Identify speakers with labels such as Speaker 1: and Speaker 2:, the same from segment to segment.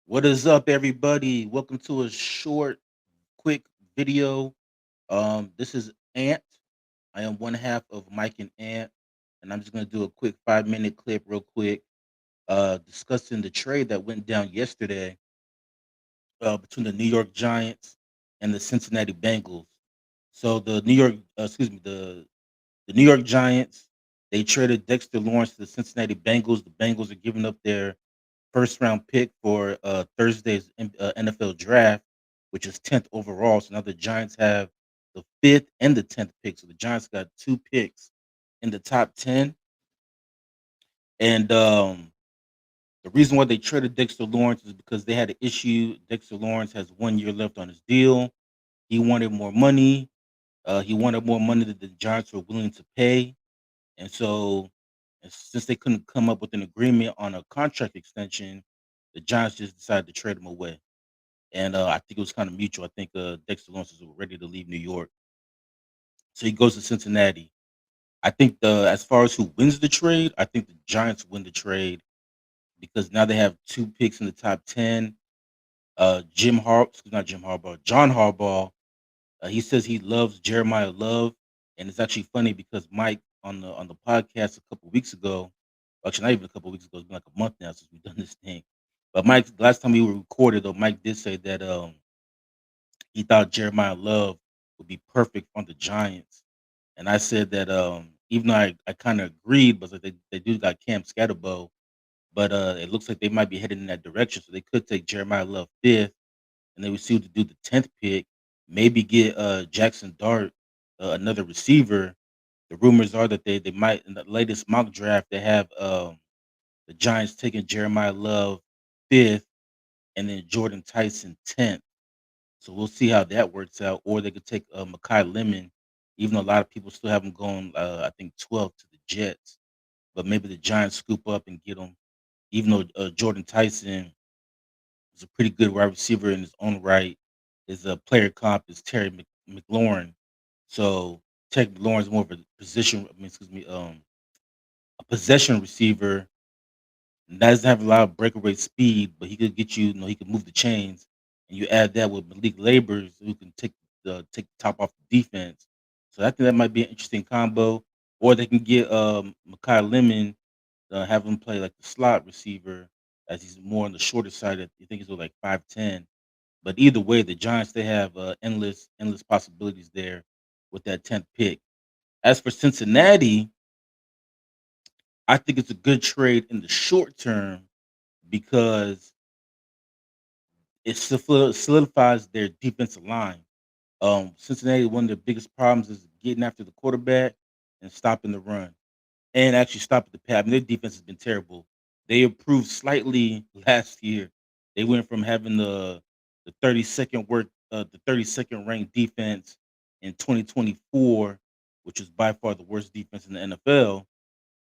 Speaker 1: What is up, everybody? Welcome to a short, quick video. This is Ant. I am one half of Mike and Ant, and I'm just gonna do a quick 5 minute clip, real quick, discussing the trade that went down yesterday between the New York Giants and the Cincinnati Bengals. So the New York Giants, they traded Dexter Lawrence to the Cincinnati Bengals. The Bengals are giving up their first round pick for Thursday's NFL draft, which is 10th overall. So now the Giants have the fifth and the 10th pick. So the Giants got two picks in the top 10. And the reason why they traded Dexter Lawrence is because they had an issue. Dexter Lawrence has 1 year left on his deal. He wanted more money. He wanted more money that the Giants were willing to pay. And so, and since they couldn't come up with an agreement on a contract extension, the Giants just decided to trade him away. And I think it was kind of mutual. I think Dexter Lawrence is ready to leave New York, so he goes to Cincinnati. I think the as far as who wins the trade, I think the Giants win the trade because now they have two picks in the top 10. Not Jim Harbaugh, John Harbaugh. He says he loves Jeremiah Love, and it's actually funny because Mike on the podcast a couple weeks ago, actually not even a couple weeks ago, it's been like a month now since we've done this thing. But Mike, last time we were recorded, though, Mike did say that he thought Jeremiah Love would be perfect on the Giants, and I said that even though I kind of agreed, but like they do got Cam Scatterbo, but it looks like they might be heading in that direction, so they could take Jeremiah Love fifth, and they would see what to do the 10th pick. Maybe get Jackson Dart, another receiver. The rumors are that they might in the latest mock draft they have the Giants taking Jeremiah Love fifth, and then Jordan Tyson 10th. So we'll see how that works out. Or they could take Makai Lemon, even though a lot of people still have him going. I think 12th to the Jets, but maybe the Giants scoop up and get him. Even though Jordan Tyson is a pretty good wide receiver in his own right, his player comp is Terry McLaurin. So Terry McLaurin is more of a position. I mean, excuse me, a possession receiver. Doesn't have a lot of breakaway speed, but he could get you. You know, he could move the chains, and you add that with Malik Labors, who can take the top off the defense. So I think that might be an interesting combo. Or they can get Makai Lemon, have him play like the slot receiver, as he's more on the shorter side. You think he's like 5'10". But either way, the Giants they have endless possibilities there with that 10th pick. As for Cincinnati, I think it's a good trade in the short term because it solidifies their defensive line. Cincinnati, one of their biggest problems is getting after the quarterback and stopping the run, and actually stopping the pass. I mean, their defense has been terrible. They improved slightly last year. They went from having the 32nd ranked defense in 2024, which was by far the worst defense in the NFL,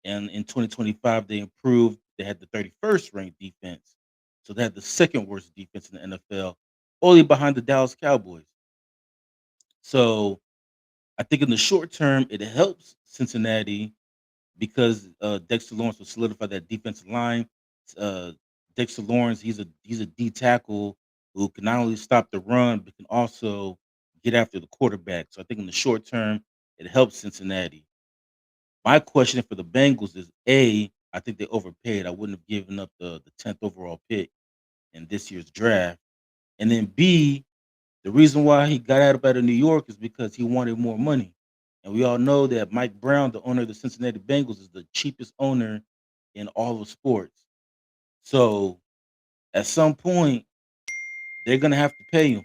Speaker 1: and in 2025 they improved. They had the 31st ranked defense, so they had the second worst defense in the NFL, only behind the Dallas Cowboys. So I think in the short term it helps Cincinnati because Dexter Lawrence will solidify that defensive line. Uh, Dexter Lawrence, he's a D tackle who can not only stop the run but can also get after the quarterback. So I think in the short term it helps Cincinnati. My question for the Bengals is A, I think they overpaid. I wouldn't have given up the 10th overall pick in this year's draft. And then B, the reason why he got out of New York is because he wanted more money. And we all know that Mike Brown, the owner of the Cincinnati Bengals, is the cheapest owner in all of sports. So at some point, they're gonna have to pay him.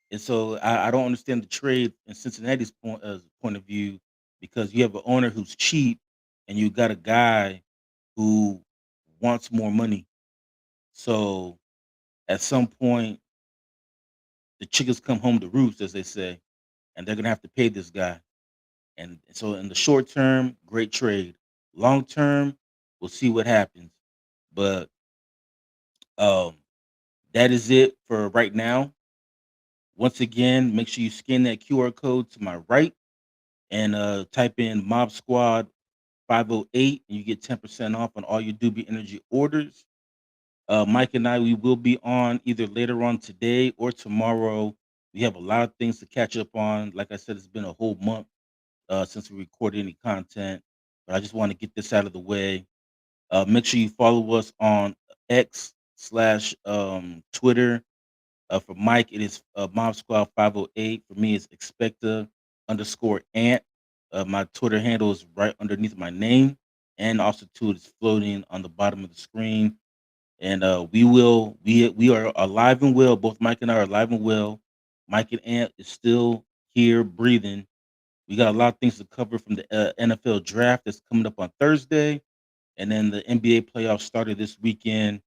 Speaker 1: And so I don't understand the trade in Cincinnati's point of view because you have an owner who's cheap and you got a guy who wants more money. So at some point, the chickens come home to roost, as they say, and they're gonna have to pay this guy. And so in the short term, great trade. Long term, we'll see what happens. But um, that is it for right now. Once again, make sure you scan that QR code to my right and type in Mob Squad 508 and you get 10% off on all your Doobie Energy orders. Mike and I, we will be on either later on today or tomorrow. We have a lot of things to catch up on. Like I said, it's been a whole month since we recorded any content, but I just want to get this out of the way. Make sure you follow us on X slash Twitter. For Mike, it is Mob Squad 508. For me, it's Expecta underscore Ant. My Twitter handle is right underneath my name, and also too, it's floating on the bottom of the screen. And we are alive and well. Both Mike and I are alive and well. Mike and Ant is still here, breathing. We got a lot of things to cover from the NFL draft that's coming up on Thursday, and then the NBA playoffs started this weekend.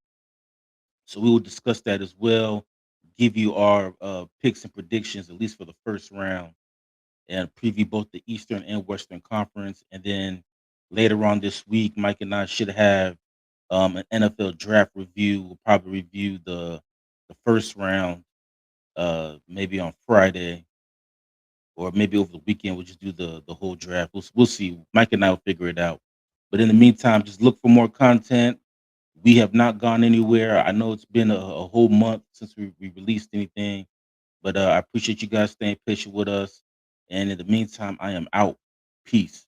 Speaker 1: So we will discuss that as well. Give you our picks and predictions, at least for the first round, and preview both the Eastern and Western Conference. And then later on this week, Mike and I should have an NFL draft review. We'll probably review the first round, maybe on Friday, or maybe over the weekend. We'll just do the whole draft. We'll see. Mike and I will figure it out. But in the meantime, just look for more content. We have not gone anywhere. I know it's been a whole month since we released anything, but I appreciate you guys staying patient with us. And in the meantime, I am out. Peace.